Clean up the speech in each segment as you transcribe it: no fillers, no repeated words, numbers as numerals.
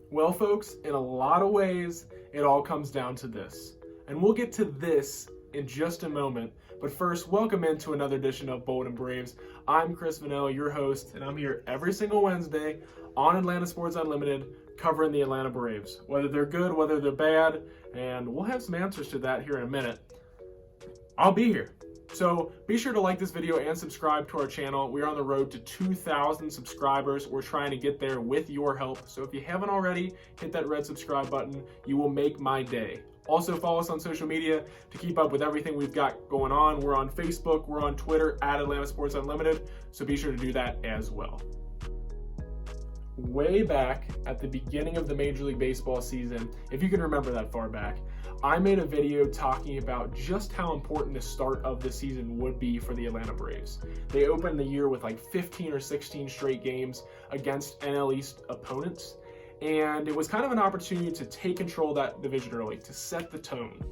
Well, folks, in a lot of ways, it all comes down to this. And we'll get to this in just a moment. But first, welcome into another edition of Bold and Braves. I'm Chris Vanell, your host, and I'm here every single Wednesday on Atlanta Sports Unlimited covering the Atlanta Braves. Whether they're good, whether they're bad, and we'll have some answers to that here in a minute. I'll be here. So be sure to like this video and subscribe to our channel. We're on the road to 2,000 subscribers. We're trying to get there with your help. So if you haven't already, hit that red subscribe button. You will make my day. Also follow us on social media to keep up with everything we've got going on. We're on Facebook, we're on Twitter at Atlanta Sports Unlimited. So be sure to do that as well. Way back at the beginning of the Major League Baseball season, if you can remember that far back, I made a video talking about just how important the start of the season would be for the Atlanta Braves. They opened the year with like 15 or 16 straight games against NL East opponents, and it was kind of an opportunity to take control of that division early, to set the tone.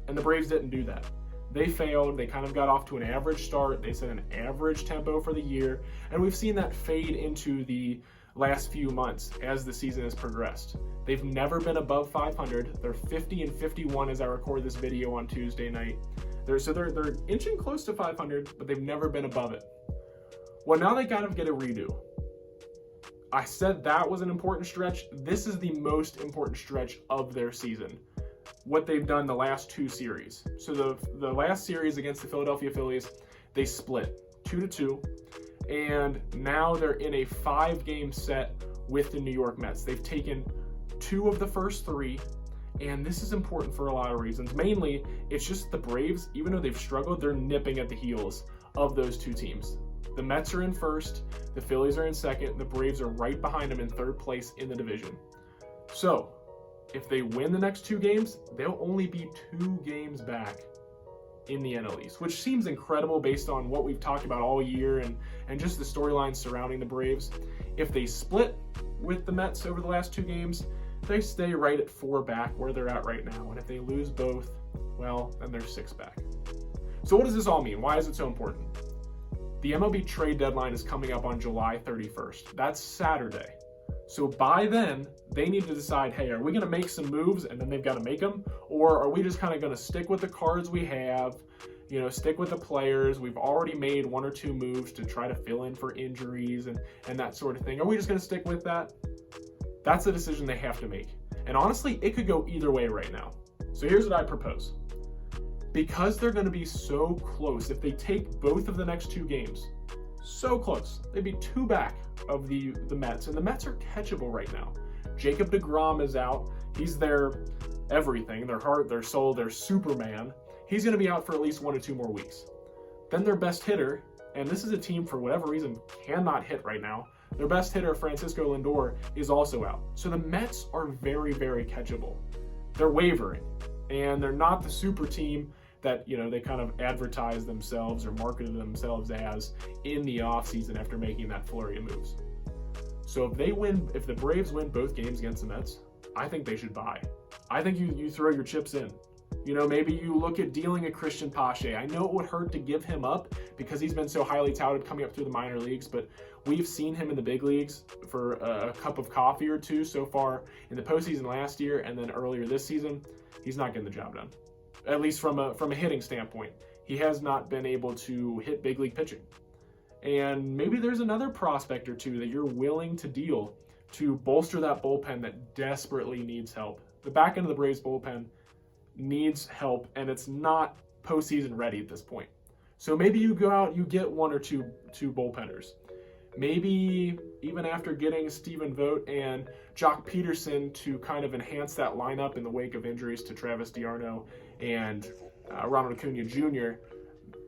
And the Braves didn't do that. They failed. They kind of got off to an average start. They set an average tempo for the year, and we've seen that fade into the last few months as the season has progressed. They've never been above 500. They're 50-51 as I record this video on Tuesday night. They're inching close to 500, but they've never been above it. Well, now they gotta get a redo. I said that was an important stretch. This is the most important stretch of their season. What they've done the last two series. So the last series against the Philadelphia Phillies, they split 2-2. And now they're in a 5-game set with the New York Mets. They've taken 2 of the first 3, and this is important for a lot of reasons. Mainly, it's just the Braves, even though they've struggled, they're nipping at the heels of those two teams. The Mets are in first, the Phillies are in second, the Braves are right behind them in third place in the division. So, if they win the next 2 games, they'll only be 2 games back in the NL East, which seems incredible based on what we've talked about all year and just the storylines surrounding the Braves. If they split with the Mets over the last 2 games, they stay right at 4 back where they're at right now. And if they lose both, well, then they're 6 back. So what does this all mean? Why is it so important? The MLB trade deadline is coming up on July 31st. That's Saturday. So by then, they need to decide, hey, are we going to make some moves and then they've got to make them? Or are we just kind of going to stick with the cards we have, stick with the players? We've already made 1 or 2 moves to try to fill in for injuries and that sort of thing. Are we just going to stick with that? That's the decision they have to make. And honestly, it could go either way right now. So here's what I propose. Because they're going to be so close, if they take both of the next 2 games, so close, they'd be 2 back of the Mets, and the Mets are catchable right now. Jacob deGrom is out. He's their everything, their heart, their soul, their Superman. He's going to be out for at least 1 or 2 more weeks. Then their best hitter, and this is a team for whatever reason cannot hit right now, their best hitter, Francisco Lindor, is also out. So the Mets are very, very catchable. They're wavering, and they're not the super team that they kind of advertised themselves or marketed themselves as in the offseason after making that flurry of moves. So if the Braves win both games against the Mets, I think they should buy. I think you throw your chips in. Maybe you look at dealing a Christian Pache. I know it would hurt to give him up because he's been so highly touted coming up through the minor leagues, but we've seen him in the big leagues for a cup of coffee or 2 so far in the postseason last year, and then earlier this season. He's not getting the job done. At least from a hitting standpoint. He has not been able to hit big league pitching. And maybe there's another prospect or 2 that you're willing to deal to bolster that bullpen that desperately needs help. The back end of the Braves bullpen needs help, and it's not postseason ready at this point. So maybe you go out, you get 1 or 2 bullpenners. Maybe even after getting Stephen Vogt and Jock Peterson to kind of enhance that lineup in the wake of injuries to Travis d'Arnaud and Ronald Acuna Jr.,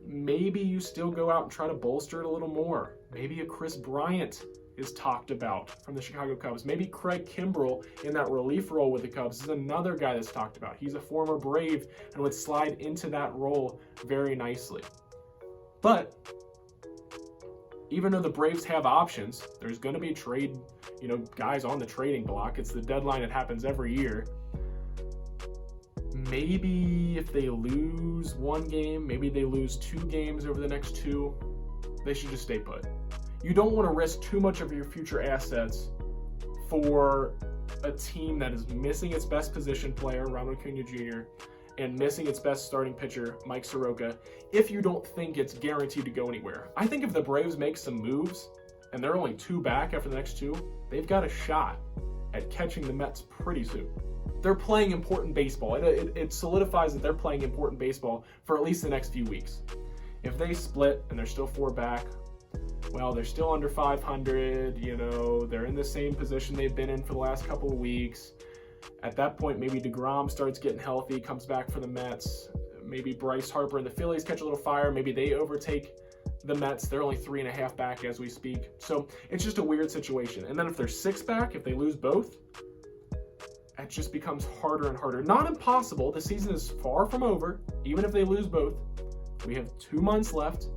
maybe you still go out and try to bolster it a little more. Maybe a Chris Bryant is talked about from the Chicago Cubs. Maybe Craig Kimbrell in that relief role with the Cubs is another guy that's talked about. He's a former Brave and would slide into that role very nicely. But even though the Braves have options, there's going to be trade, guys on the trading block. It's the deadline. It happens every year. Maybe if they lose 1 game, maybe they lose 2 games over the next 2, they should just stay put. You don't want to risk too much of your future assets for a team that is missing its best position player, Ronald Acuna Jr., and missing its best starting pitcher, Mike Soroka, if you don't think it's guaranteed to go anywhere. I think if the Braves make some moves, and they're only 2 back after the next 2, they've got a shot at catching the Mets pretty soon. They're playing important baseball. It solidifies that they're playing important baseball for at least the next few weeks. If they split and they're still 4 back, well, they're still under 500, they're in the same position they've been in for the last couple of weeks. At that point, maybe DeGrom starts getting healthy, comes back for the Mets. Maybe Bryce Harper and the Phillies catch a little fire. Maybe they overtake the Mets. They're only 3.5 back as we speak. So it's just a weird situation. And then if they're 6 back, if they lose both, it just becomes harder and harder. Not impossible. The season is far from over, even if they lose both. We have 2 months left,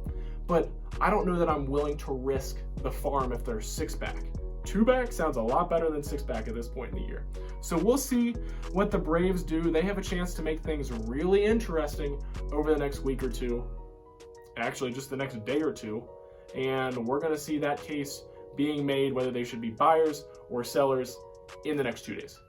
but I don't know that I'm willing to risk the farm if they're 6 back. 2 back sounds a lot better than 6 back at this point in the year. So we'll see what the Braves do. They have a chance to make things really interesting over the next week or 2. Actually, just the next day or 2. And we're going to see that case being made, whether they should be buyers or sellers, in the next 2 days.